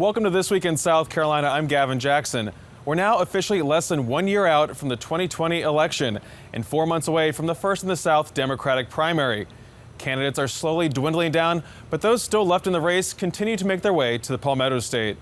Welcome to This Week in South Carolina. I'm Gavin Jackson. We're now officially less than 1 year out from the 2020 election and 4 months away from the first in the South Democratic primary. Candidates are slowly dwindling down, but those still left in the race continue to make their way to the Palmetto State.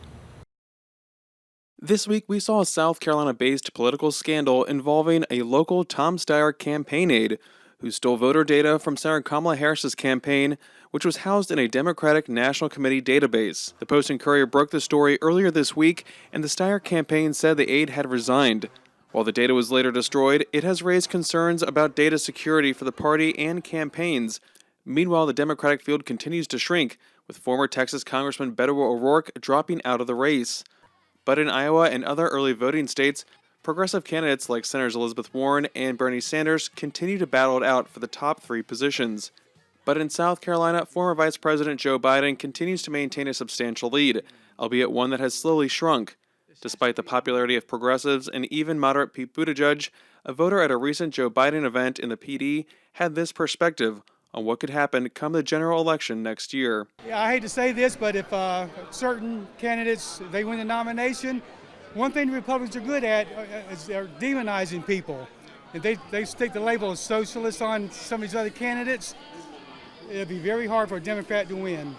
This week, we saw a South Carolina-based political scandal involving a local Tom Steyer campaign aide who stole voter data from Senator Kamala Harris's campaign, which was housed in a Democratic National Committee database. The Post and Courier broke the story earlier this week, and the Steyer campaign said the aide had resigned. While the data was later destroyed, it has raised concerns about data security for the party and campaigns. Meanwhile, the Democratic field continues to shrink, with former Texas Congressman Beto O'Rourke dropping out of the race. But in Iowa and other early voting states, progressive candidates like Senators Elizabeth Warren and Bernie Sanders continue to battle it out for the top 3 positions. But in South Carolina, former Vice President Joe Biden continues to maintain a substantial lead, albeit one that has slowly shrunk. Despite the popularity of progressives and even moderate Pete Buttigieg, a voter at a recent Joe Biden event in the PD had this perspective on what could happen come the general election next year. Yeah, I hate to say this, but if certain candidates, they win the nomination, one thing the Republicans are good at is they're demonizing people. If they stick the label of socialist on some of these other candidates, it'll be very hard for a Democrat to win.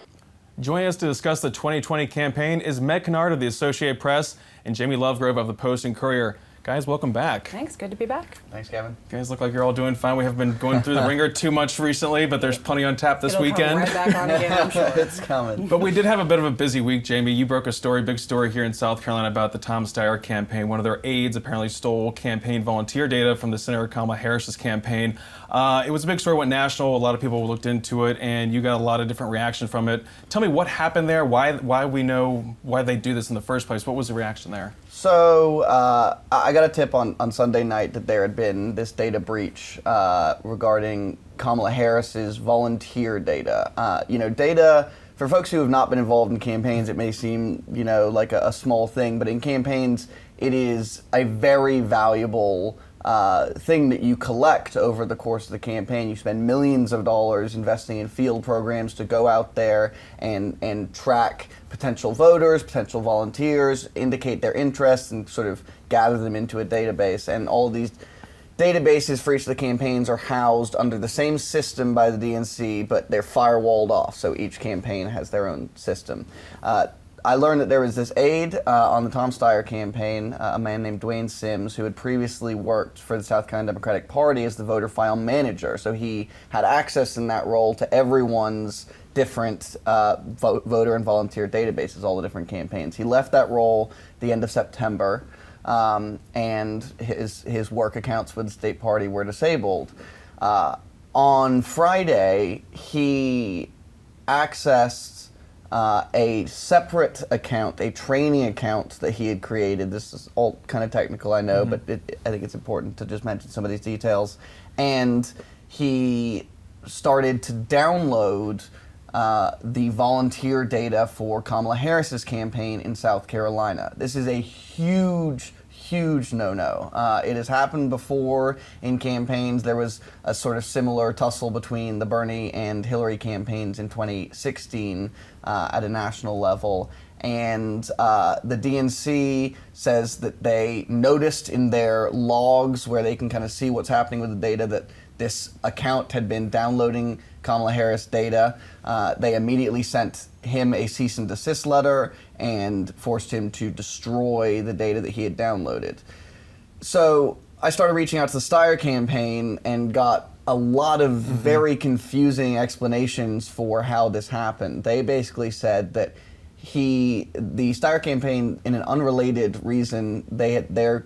Joining us to discuss the 2020 campaign is Meg Kinnard of the Associated Press and Jamie Lovegrove of the Post and Courier. Guys, welcome back. Thanks, good to be back. Thanks, Gavin. You guys look like you're all doing fine. We haven't been going through the ringer too much recently, but there's plenty on tap this weekend. Come right back on again, I'm sure. It's coming. But we did have a bit of a busy week, Jamie. You broke a story, big story here in South Carolina about the Tom Steyer campaign. One of their aides apparently stole campaign volunteer data from the Senator Kamala Harris's campaign. It was a big story, went national. A lot of people looked into it, and you got a lot of different reactions from it. Tell me what happened there, why we know why they do this in the first place. What was the reaction there? So I got a tip on Sunday night that there had been this data breach regarding Kamala Harris's volunteer data. Data, for folks who have not been involved in campaigns, it may seem, like a small thing, but in campaigns, it is a very valuable thing that you collect over the course of the campaign. You spend millions of dollars investing in field programs to go out there and track potential voters, potential volunteers, indicate their interests, and sort of gather them into a database. And all of these databases for each of the campaigns are housed under the same system by the DNC, but they're firewalled off, so each campaign has their own system. I learned that there was this aide on the Tom Steyer campaign, a man named Dwayne Sims, who had previously worked for the South Carolina Democratic Party as the voter file manager. So he had access in that role to everyone's different voter and volunteer databases, all the different campaigns. He left that role at the end of September, and his work accounts with the state party were disabled. On Friday, he accessed a separate account, a training account that he had created. This is all kind of technical, I know, but I think it's important to just mention some of these details. And he started to download the volunteer data for Kamala Harris's campaign in South Carolina. This is a huge no-no. It has happened before in campaigns. There was a sort of similar tussle between the Bernie and Hillary campaigns in 2016 at a national level. And the DNC says that they noticed in their logs, where they can kind of see what's happening with the data, that this account had been downloading Kamala Harris data. They immediately sent him a cease and desist letter and forced him to destroy the data that he had downloaded. So I started reaching out to the Steyer campaign and got a lot of very confusing explanations for how this happened. They basically said that the Steyer campaign, in an unrelated reason, their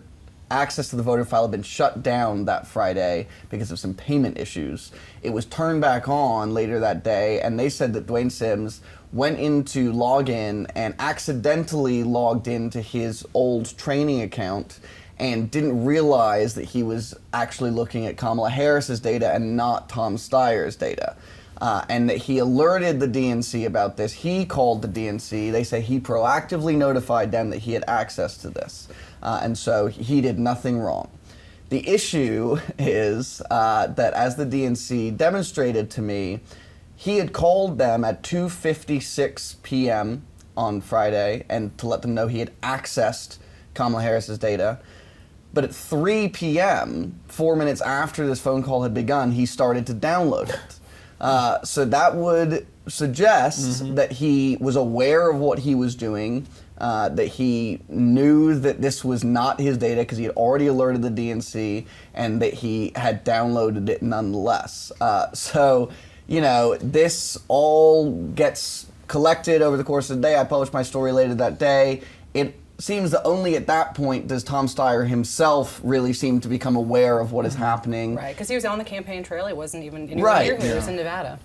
access to the voter file had been shut down that Friday because of some payment issues. It was turned back on later that day, and they said that Dwayne Sims went into login and accidentally logged into his old training account and didn't realize that he was actually looking at Kamala Harris's data and not Tom Steyer's data. And that he alerted the DNC about this. He called the DNC. They say he proactively notified them that he had access to this. And so he did nothing wrong. The issue is that, as the DNC demonstrated to me, he had called them at 2:56 p.m. on Friday and to let them know he had accessed Kamala Harris's data. But at 3 p.m., 4 minutes after this phone call had begun, he started to download it. So that would suggest that he was aware of what he was doing, that he knew that this was not his data because he had already alerted the DNC, and that he had downloaded it nonetheless. So, this all gets collected over the course of the day. I published my story later that day. It seems that only at that point does Tom Steyer himself really seem to become aware of what is happening. Right, because he was on the campaign trail. He wasn't even anywhere near here. He was in Nevada.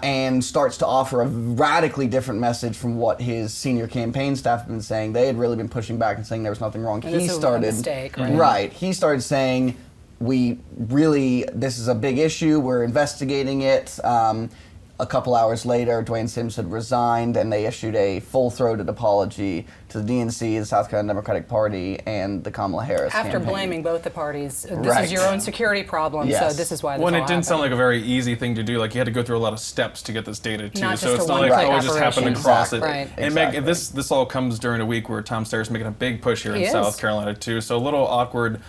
And starts to offer a radically different message from what his senior campaign staff had been saying. They had really been pushing back and saying there was nothing wrong. And he started a mistake, right? Right. He started saying, this is a big issue. We're investigating it. A couple hours later, Dwayne Sims had resigned, and they issued a full-throated apology to the DNC, the South Carolina Democratic Party, and the Kamala Harris After campaign. blaming both the parties, this is your own security problem, so this is why this all It didn't sound happened. like a very easy thing to do. Like, you had to go through a lot of steps to get this data, too. Not So just it's a not like, one-click it just happened operation. across it. Right. And Meg, this all comes during a week where Tom Steyer's making a big push here in South Carolina, too. So a little awkward,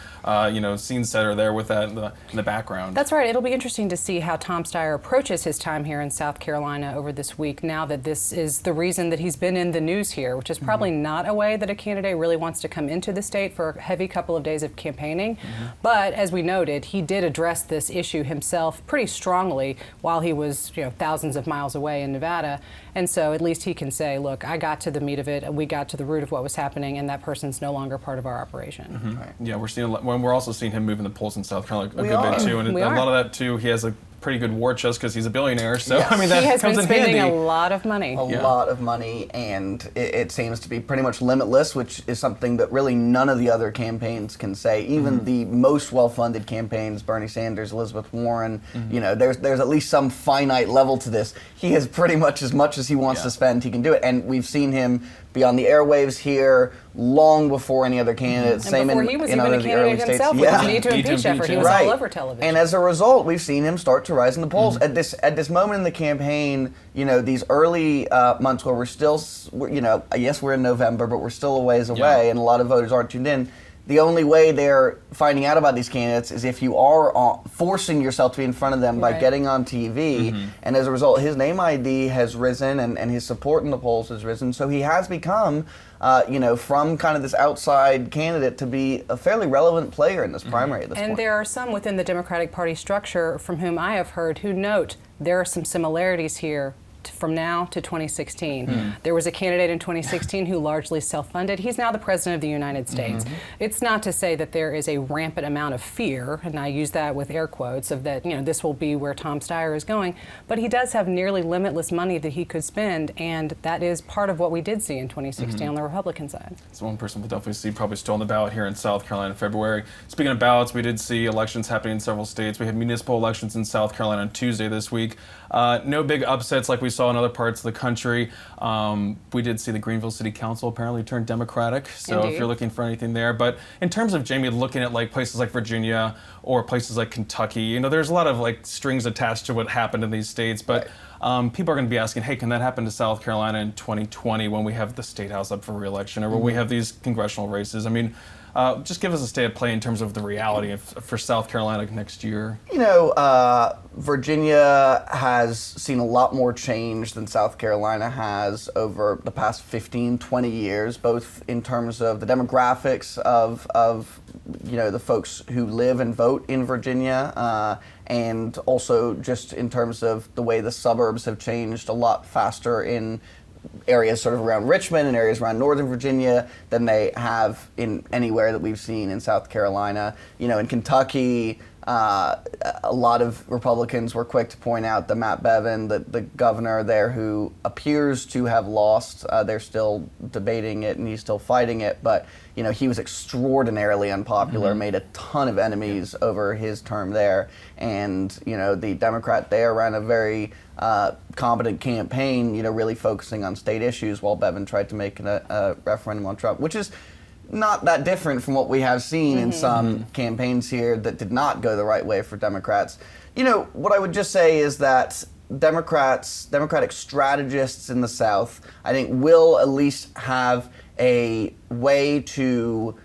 scene setter there with that in the background. That's right. It'll be interesting to see how Tom Steyer approaches his time here in South Carolina over this week, now that this is the reason that he's been in the news here, which is probably not a way that a candidate really wants to come into the state for a heavy couple of days of campaigning. But as we noted, he did address this issue himself pretty strongly while he was, thousands of miles away in Nevada. And so at least he can say, look, I got to the meat of it, we got to the root of what was happening, and that person's no longer part of our operation. Right. Yeah, we're also seeing him moving the polls in South Carolina a We good are. bit, too. And We a are. lot of that, too, he has a pretty good war chest because he's a billionaire. So, Yes. that He has comes been in spending handy. a lot of money. A lot of money, and it seems to be pretty much limitless, which is something that really none of the other campaigns can say. Even the most well-funded campaigns, Bernie Sanders, Elizabeth Warren, there's at least some finite level to this. He has pretty much as he wants to spend, he can do it. And we've seen him be on the airwaves here long before any other candidates. And before he was in even other a the early candidate states. himself with the need to impeach effort. He was all over television. And as a result, we've seen him start to rise in the polls. At this moment in the campaign, these early months where yes, we're in November, but we're still a ways away, and a lot of voters aren't tuned in. The only way they're finding out about these candidates is if you are forcing yourself to be in front of them by getting on TV. And as a result, his name ID has risen and his support in the polls has risen. So he has become, from kind of this outside candidate to be a fairly relevant player in this primary at this point. And there are some within the Democratic Party structure from whom I have heard who note there are some similarities here from now to 2016. There was a candidate in 2016 who largely self-funded. He's now the president of the United States. It's not to say that there is a rampant amount of fear, and I use that with air quotes, of that, this will be where Tom Steyer is going, but he does have nearly limitless money that he could spend, and that is part of what we did see in 2016 on the Republican side. So one person we'll definitely see probably still on the ballot here in South Carolina in February. Speaking of ballots, we did see elections happening in several states. We had municipal elections in South Carolina on Tuesday this week. No big upsets like we saw in other parts of the country. We did see the Greenville City Council apparently turn Democratic, so Indeed. if you're looking for anything there. But in terms of, Jamie, looking at like places like Virginia or places like Kentucky, there's a lot of like strings attached to what happened in these states, but people are going to be asking, hey, can that happen to South Carolina in 2020 when we have the State House up for re-election or when we have these congressional races? I mean, just give us a state of play in terms of the reality for South Carolina next year. Virginia has seen a lot more change than South Carolina has over the past 15, 20 years, both in terms of the demographics of the folks who live and vote in Virginia, and also just in terms of the way the suburbs have changed a lot faster in areas sort of around Richmond and areas around Northern Virginia than they have in anywhere that we've seen in South Carolina. In Kentucky, a lot of Republicans were quick to point out that Matt Bevin, the governor there who appears to have lost, they're still debating it and he's still fighting it, but he was extraordinarily unpopular, made a ton of enemies over his term there, and the Democrat there ran a very competent campaign, really focusing on state issues while Bevin tried to make a referendum on Trump, which is not that different from what we have seen in some campaigns here that did not go the right way for Democrats. What I would just say is that Democratic strategists in the South, I think, will at least have a way to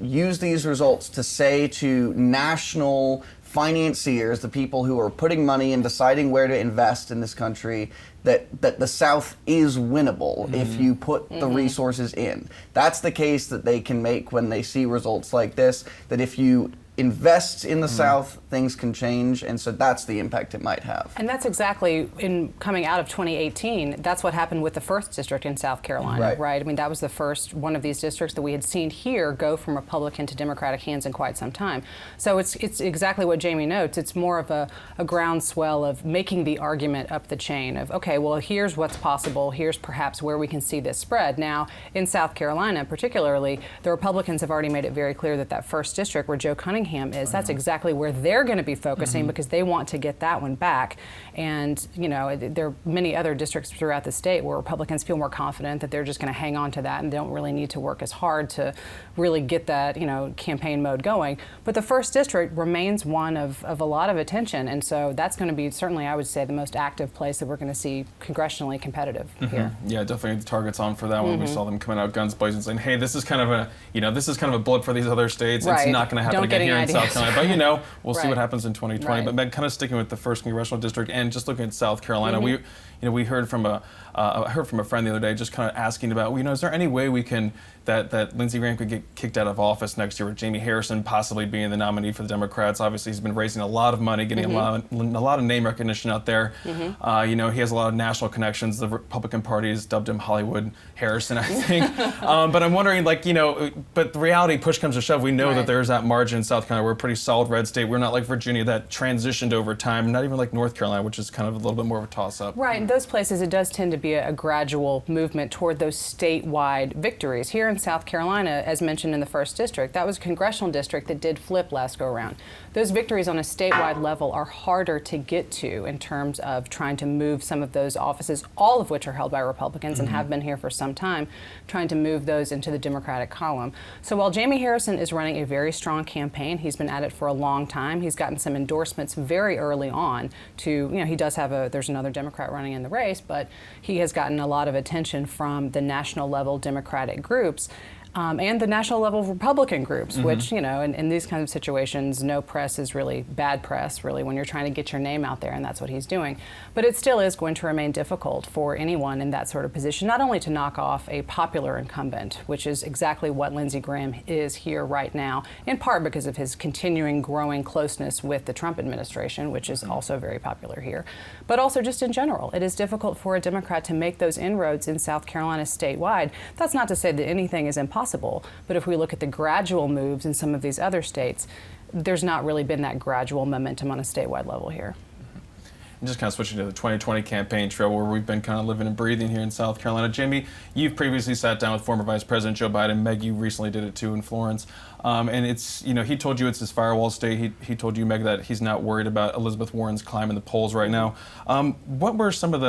use these results to say to national financiers, the people who are putting money and deciding where to invest in this country, that the South is winnable if you put the resources in. That's the case that they can make when they see results like this, that if you invest in the South, things can change, and so that's the impact it might have. And that's exactly, in coming out of 2018, that's what happened with the 1st district in South Carolina, right? I mean, that was the first one of these districts that we had seen here go from Republican to Democratic hands in quite some time. So it's exactly what Jamie notes. It's more of a groundswell of making the argument up the chain of, okay, well, here's what's possible, here's perhaps where we can see this spread. Now, in South Carolina particularly, the Republicans have already made it very clear that that 1st district where Joe Cunningham is, that's exactly where they're going to be focusing because they want to get that one back. And, you know, there are many other districts throughout the state where Republicans feel more confident that they're just going to hang on to that and don't really need to work as hard to really get that, you know, campaign mode going. But the 1st district remains one of a lot of attention. And so that's going to be certainly, I would say, the most active place that we're going to see congressionally competitive here. Yeah, definitely the target's on for that one. We saw them coming out guns blazing saying, hey, this is kind of a, you know, this is kind of a blip for these other states. It's not going to happen again here in South Carolina. But, you know, we'll see what happens in 2020. But Meg, kind of sticking with the 1st congressional district and just looking at South Carolina, we heard from a friend the other day just kind of asking about, you know, is there any way we can that Lindsey Graham could get kicked out of office next year with Jamie Harrison possibly being the nominee for the Democrats? Obviously, he's been raising a lot of money, getting a lot of name recognition out there. You know, he has a lot of national connections. The Republican Party has dubbed him Hollywood Harrison, I think. But I'm wondering, like, you know, but the reality, push comes to shove, we know that there's that margin in South Carolina. We're a pretty solid red state. We're not like Virginia that transitioned over time, not even like North Carolina, which is kind of a little bit more of a toss-up. Right, in those places it does tend to be a gradual movement toward those statewide victories. Here in South Carolina, as mentioned in the 1st district, that was a congressional district that did flip last go-around. Those victories on a statewide level are harder to get to in terms of trying to move some of those offices, all of which are held by Republicans and have been here for some time, trying to move those into the Democratic column. So while Jamie Harrison is running a very strong campaign, he's been at it for a long time, he's gotten some endorsements very early on to, you know, he does have there's another Democrat running in the race, but he has gotten a lot of attention from the national level Democratic groups. And the national level Republican groups, which, you know, in these kinds of situations, no press is really bad press, really, when you're trying to get your name out there, and that's what he's doing. But it still is going to remain difficult for anyone in that sort of position, not only to knock off a popular incumbent, which is exactly what Lindsey Graham is here right now, in part because of his continuing growing closeness with the Trump administration, which is also very popular here, but also just in general. It is difficult for a Democrat to make those inroads in South Carolina statewide. That's not to say that anything is impossible. But if we look at the gradual moves in some of these other states, there's not really been that gradual momentum on a statewide level here. And just kind of switching to the 2020 campaign trail where we've been kind of living and breathing here in South Carolina. Jamie, you've previously sat down with former Vice President Joe Biden. Meg, you recently did it too in Florence. And it's, you know, he told you it's his firewall state. He told you, Meg, that he's not worried about Elizabeth Warren's climb in the polls right now. What's some of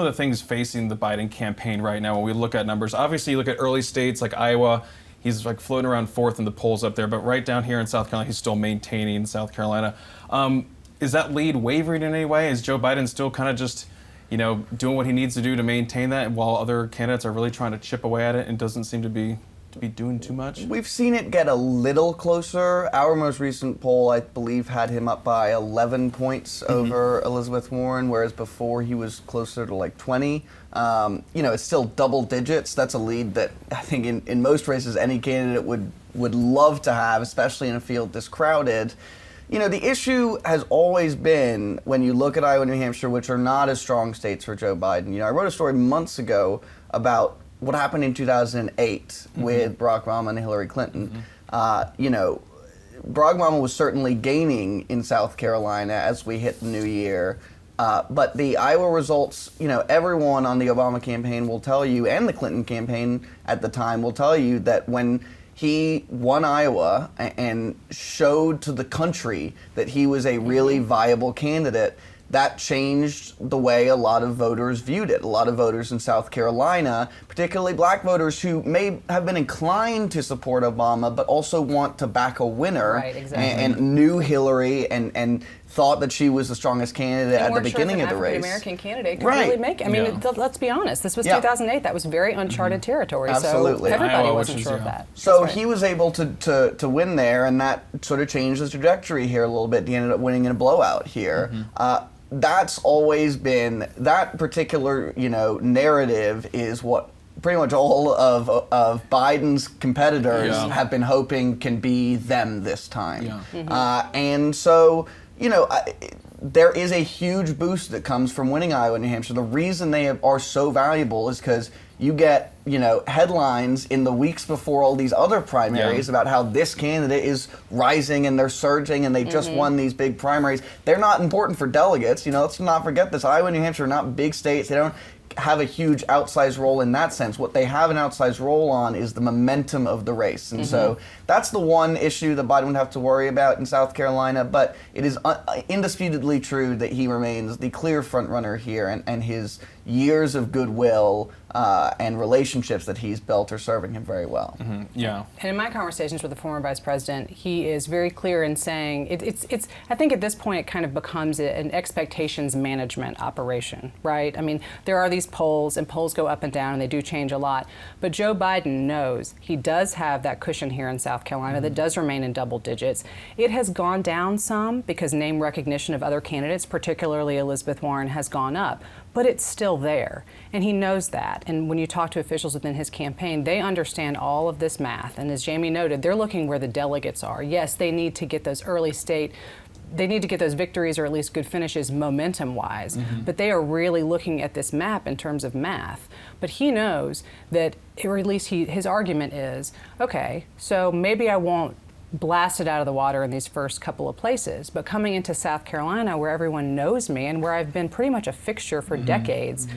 the things facing the Biden campaign right now when we look at numbers? Obviously, you look at early states like Iowa. He's like floating around 4th in the polls up there, but right down here in South Carolina, he's still maintaining South Carolina. Is that lead wavering in any way? Is Joe Biden still kind of just, you know, doing what he needs to do to maintain that while other candidates are really trying to chip away at it and doesn't seem to be doing too much? We've seen it get a little closer. Our most recent poll, I believe, had him up by 11 points over Elizabeth Warren, whereas before he was closer to like 20. You know, it's still double digits. That's a lead that I think in most races any candidate would love to have, especially in a field this crowded. You know, the issue has always been, when you look at Iowa and New Hampshire, which are not as strong states for Joe Biden. You know, I wrote a story months ago about what happened in 2008 with Barack Obama and Hillary Clinton. You know, Barack Obama was certainly gaining in South Carolina as we hit the new year. But the Iowa results, you know, everyone on the Obama campaign will tell you, and the Clinton campaign at the time will tell you, that when he won Iowa and showed to the country that he was a really viable candidate, that changed the way a lot of voters viewed it. A lot of voters in South Carolina, particularly black voters who may have been inclined to support Obama, but also want to back a winner, and knew Hillary and thought that she was the strongest candidate at the beginning of the race. African-American candidate could really make it. I mean, let's be honest. This was 2008. That was very uncharted territory. Absolutely. So everybody Iowa, wasn't sure of that. So he was able to win there, and that sort of changed the trajectory here a little bit. He ended up winning in a blowout here. That's always been, that particular, narrative is what pretty much all of Biden's competitors have been hoping can be them this time. And so, there is a huge boost that comes from winning Iowa and New Hampshire. The reason they are so valuable is because you get, headlines in the weeks before all these other primaries about how this candidate is rising and they're surging and they just won these big primaries. They're not important for delegates. Let's not forget this. Iowa and New Hampshire are not big states. They don't have a huge outsized role in that sense. What they have an outsized role on is the momentum of the race. And so that's the one issue that Biden would have to worry about in South Carolina, but it is indisputably true that he remains the clear front runner here, and his years of goodwill and relationships that he's built are serving him very well. And in my conversations with the former vice president, he is very clear in saying it's I think at this point it kind of becomes an expectations management operation, right? I mean, there are these polls, and polls go up and down, and they do change a lot. But Joe Biden knows he does have that cushion here in South Carolina that does remain in double digits. It has gone down some because name recognition of other candidates, particularly Elizabeth Warren, has gone up. But it's still there, and he knows that. And when you talk to officials within his campaign, they understand all of this math. And as Jamie noted, they're looking where the delegates are. Yes, they need to get those they need to get those victories or at least good finishes momentum-wise. But they are really looking at this map in terms of math. But he knows that, or at least his argument is, okay, so maybe I won't blasted out of the water in these first couple of places. But coming into South Carolina, where everyone knows me and where I've been pretty much a fixture for decades,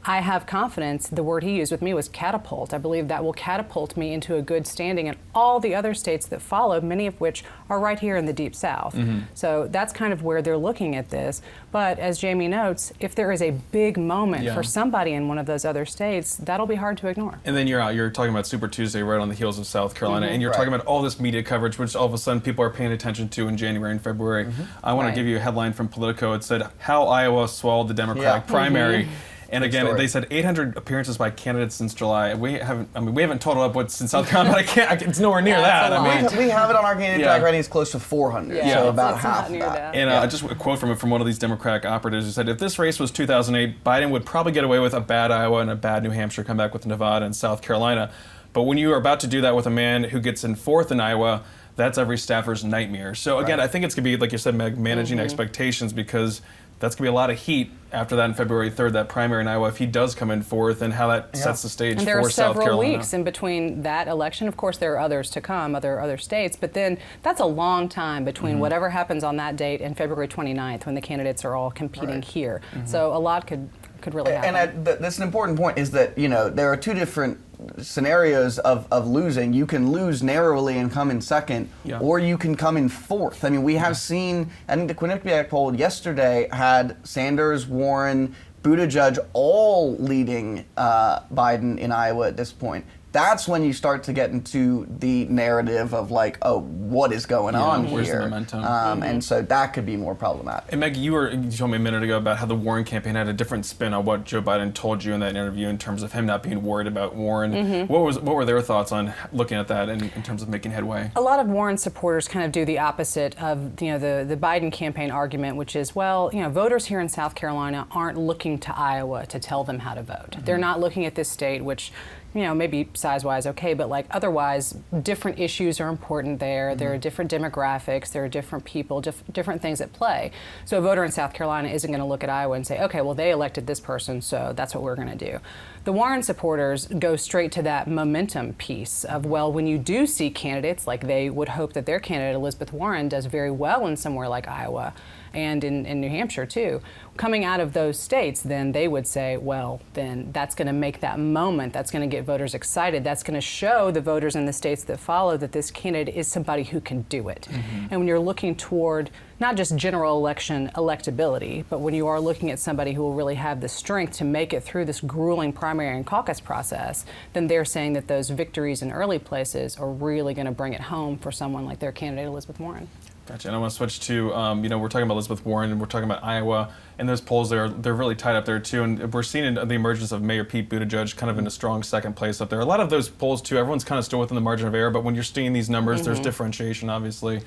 I have confidence. The word he used with me was catapult. I believe that will catapult me into a good standing in all the other states that follow, many of which are right here in the Deep South. So that's kind of where they're looking at this. But as Jamie notes, if there is a big moment for somebody in one of those other states, that'll be hard to ignore. And then you're talking about Super Tuesday right on the heels of South Carolina, and you're talking about all this media coverage, which all of a sudden people are paying attention to in January and February. I want to give you a headline from Politico. It said, "How Iowa Swallowed the Democratic Primary." And again, they said 800 appearances by candidates since July. We haven't totaled up what's in South Carolina, but it's nowhere near that. We have it on our candidate track rating. It's close to 400, so about half of that. And just a quote from one of these Democratic operatives who said, if this race was 2008, Biden would probably get away with a bad Iowa and a bad New Hampshire, come back with Nevada and South Carolina. But when you are about to do that with a man who gets in fourth in Iowa, that's every staffer's nightmare. So again, I think it's going to be, like you said, Meg, managing expectations, because that's going to be a lot of heat after that on February 3rd, that primary in Iowa, if he does come in fourth, and how that sets the stage for South Carolina. And there are several weeks in between that election. Of course, there are others to come, other states, but then that's a long time between whatever happens on that date and February 29th, when the candidates are all competing here. So a lot could really happen. And that's an important point, is that, there are two different scenarios of losing. You can lose narrowly and come in second, or you can come in fourth. I mean, we have seen, I think the Quinnipiac poll yesterday had Sanders, Warren, Budaj all leading Biden in Iowa at this point. That's when you start to get into the narrative of like, oh, what is going on where's here? The momentum? And so that could be more problematic. And Meg, you told me a minute ago about how the Warren campaign had a different spin on what Joe Biden told you in that interview, in terms of him not being worried about Warren. What were their thoughts on looking at that in terms of making headway? A lot of Warren supporters kind of do the opposite of the Biden campaign argument, which is, well, voters here in South Carolina aren't looking to Iowa to tell them how to vote. They're not looking at this state, which maybe size-wise okay, but like otherwise, different issues are important there. There are different demographics, there are different people, different things at play. So a voter in South Carolina isn't going to look at Iowa and say, okay, well, they elected this person, so that's what we're going to do. The Warren supporters go straight to that momentum piece of, well, when you do see candidates, like they would hope that their candidate, Elizabeth Warren, does very well in somewhere like Iowa, and in New Hampshire too, coming out of those states, then they would say, well, then that's going to make that moment, that's going to get voters excited, that's going to show the voters in the states that follow that this candidate is somebody who can do it. And when you're looking toward not just general election electability, but when you are looking at somebody who will really have the strength to make it through this grueling primary and caucus process, then they're saying that those victories in early places are really going to bring it home for someone like their candidate, Elizabeth Warren. Gotcha. And I want to switch to, we're talking about Elizabeth Warren and we're talking about Iowa, and those polls they're really tight up there too. And we're seeing the emergence of Mayor Pete Buttigieg kind of in a strong second place up there. A lot of those polls too, everyone's kind of still within the margin of error, but when you're seeing these numbers, there's differentiation, obviously.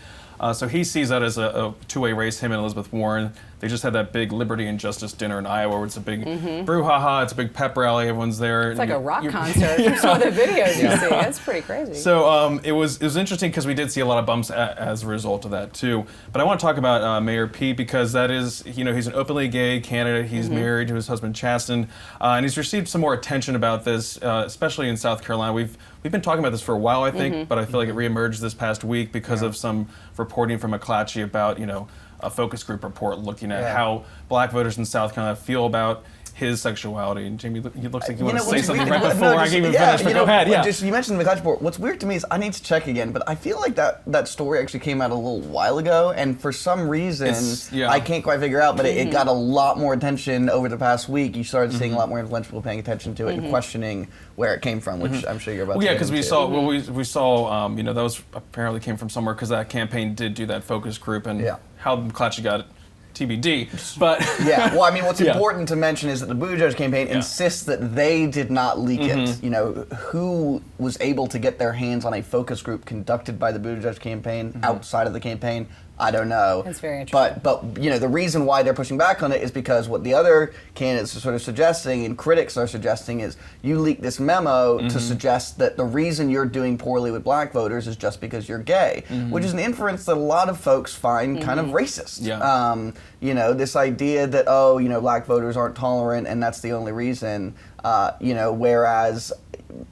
So he sees that as a two-way race, him and Elizabeth Warren. They just had that big Liberty and Justice dinner in Iowa where it's a big brouhaha, it's a big pep rally, everyone's there. It's like a rock concert. You saw the videos you see. That's pretty crazy. So it was interesting because we did see a lot of bumps as a result of that too. But I want to talk about Mayor Pete because that is, he's an openly gay candidate. He's married to his husband Chasten, and he's received some more attention about this, especially in South Carolina. We've been talking about this for a while, I think, but I feel like it reemerged this past week because of some reporting from McClatchy about, a focus group report looking at how black voters in South Carolina feel about his sexuality. And Jamie, it looks like you want to say something right before I can even finish, but go ahead. Yeah. You mentioned the McClatchy report. What's weird to me is I need to check again, but I feel like that story actually came out a little while ago, and for some reason, I can't quite figure out, but it got a lot more attention over the past week. You started seeing a lot more influential people paying attention to it and questioning where it came from, which I'm sure you're about to get because we into. saw, we saw, that was apparently came from somewhere because that campaign did do that focus group, and how McClatchy got it. TBD, but what's important to mention is that the Budaj campaign insists that they did not leak it. Who was able to get their hands on a focus group conducted by the Budaj campaign outside of the campaign? I don't know. That's very interesting. But the reason why they're pushing back on it is because what the other candidates are sort of suggesting and critics are suggesting is you leaked this memo to suggest that the reason you're doing poorly with black voters is just because you're gay, which is an inference that a lot of folks find kind of racist. This idea that, black voters aren't tolerant and that's the only reason, whereas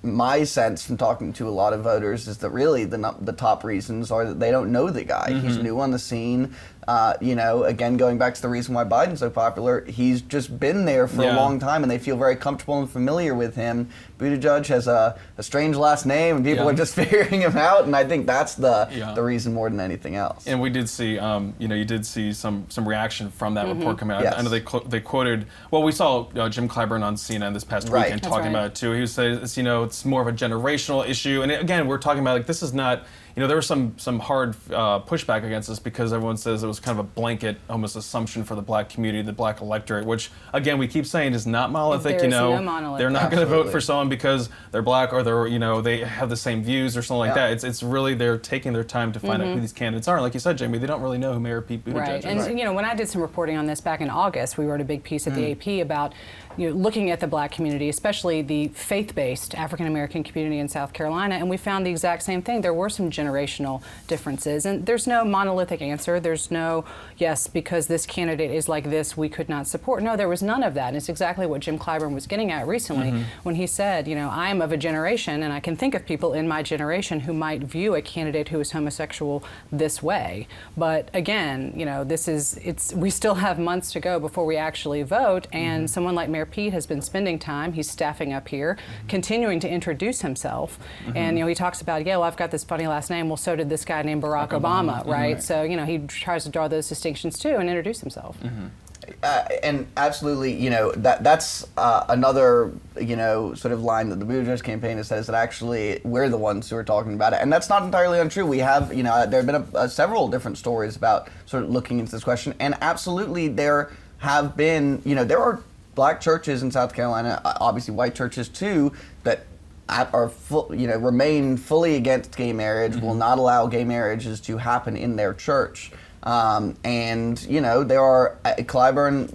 my sense from talking to a lot of voters is that really the top reasons are that they don't know the guy. He's new on the scene. Again, going back to the reason why Biden's so popular, he's just been there for a long time and they feel very comfortable and familiar with him. Buttigieg has a strange last name and people are just figuring him out, and I think that's the reason more than anything else. And we did see, you did see some reaction from that report come out. Yes. I know they quoted, we saw Jim Clyburn on CNN this past weekend talking about it too. He was saying, it's more of a generational issue. And again, we're talking about this is not, there was some hard pushback against this because everyone says it was kind of a blanket almost assumption for the black community, the black electorate, which again we keep saying is not monolithic. There's no monolith. They're not going to vote for someone because they're black or they're they have the same views or something like that. It's really they're taking their time to find out who these candidates are. Like you said, Jamie, they don't really know who Mayor Pete Buttigieg is. And when I did some reporting on this back in August, we wrote a big piece at the AP about looking at the black community, especially the faith-based African American community in South Carolina, and we found the exact same thing. There were some generational differences, and there's no monolithic answer. There's no, yes, because this candidate is like this, we could not support. No, there was none of that, and it's exactly what Jim Clyburn was getting at recently when he said, I am of a generation, and I can think of people in my generation who might view a candidate who is homosexual this way. But again, we still have months to go before we actually vote, and someone like Mayor Pete has been spending time, he's staffing up here, continuing to introduce himself. And he talks about, I've got this funny last name. Well, so did this guy named Barack Obama, right? So, he tries to draw those distinctions too and introduce himself. And absolutely, that's another, sort of line that the Budaj campaign has said is that actually we're the ones who are talking about it. And that's not entirely untrue. We have, there have been several different stories about sort of looking into this question. And absolutely there have been, there are black churches in South Carolina, obviously white churches too, that are remain fully against gay marriage, will not allow gay marriages to happen in their church. There are Clyburn,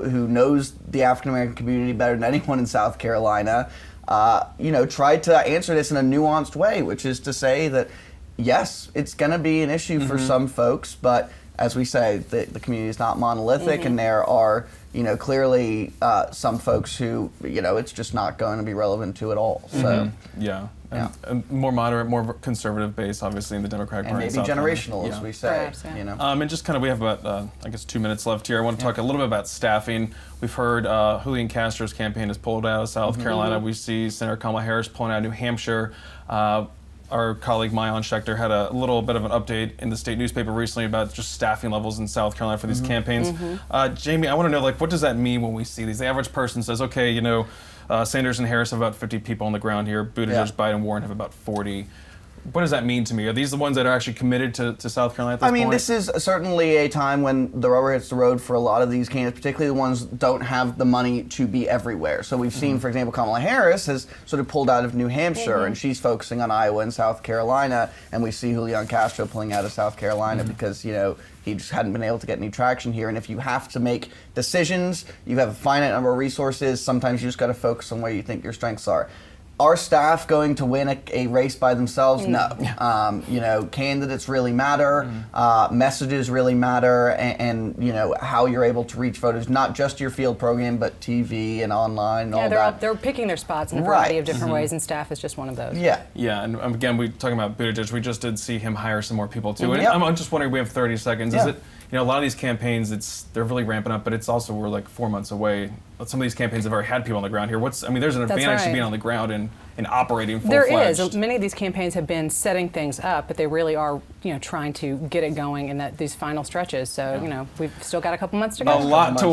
who knows the African American community better than anyone in South Carolina, tried to answer this in a nuanced way, which is to say that yes, it's going to be an issue for some folks, but as we say, the community is not monolithic, and there are clearly some folks who it's just not going to be relevant to at all. So and more moderate, more conservative base, obviously in the Democratic Party. And maybe generational, as we say. Perhaps, and just kind of, we have about 2 minutes left here. I want to talk a little bit about staffing. We've heard Julian Castro's campaign has pulled out of South Carolina. We see Senator Kamala Harris pulling out of New Hampshire. Our colleague Mayan Schechter had a little bit of an update in the state newspaper recently about just staffing levels in South Carolina for these campaigns. Jamie, I want to know, what does that mean when we see these? The average person says, okay, Sanders and Harris have about 50 people on the ground here. Buttigieg, Biden, Warren have about 40. what does that mean to me? Are these the ones that are actually committed to South Carolina at this point? This is certainly a time when the rubber hits the road for a lot of these candidates, particularly the ones that don't have the money to be everywhere. So we've seen, for example, Kamala Harris has sort of pulled out of New Hampshire, and she's focusing on Iowa and South Carolina, and we see Julian Castro pulling out of South Carolina because, he just hadn't been able to get any traction here. And if you have to make decisions, you have a finite number of resources, sometimes you just got to focus on where you think your strengths are. Are staff going to win a race by themselves? No. Candidates really matter, messages really matter, and how you're able to reach voters, not just your field program, but TV and online and all that. They're picking their spots in a variety of different ways, and staff is just one of those. Yeah, and again, we talking about Budaj, we just did see him hire some more people too. And I'm just wondering, we have 30 seconds. Is it, a lot of these campaigns, they're really ramping up, but it's also, we're like 4 months away. Some of these campaigns have already had people on the ground here. There's an advantage to being on the ground and operating full-fledged. There is. Many of these campaigns have been setting things up, but they really are, trying to get it going in these final stretches. So, we've still got a couple months to go. A lot to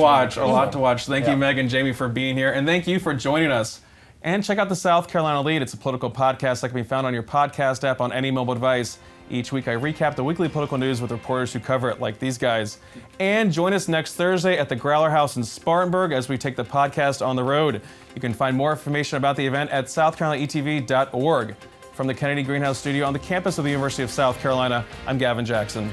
watch. Thank you, Meg and Jamie, for being here, and thank you for joining us. And check out the South Carolina Lead. It's a political podcast that can be found on your podcast app on any mobile device. Each week, I recap the weekly political news with reporters who cover it, like these guys. And join us next Thursday at the Growler House in Spartanburg as we take the podcast on the road. You can find more information about the event at southcarolinaetv.org. From the Kennedy Greenhouse Studio on the campus of the University of South Carolina, I'm Gavin Jackson.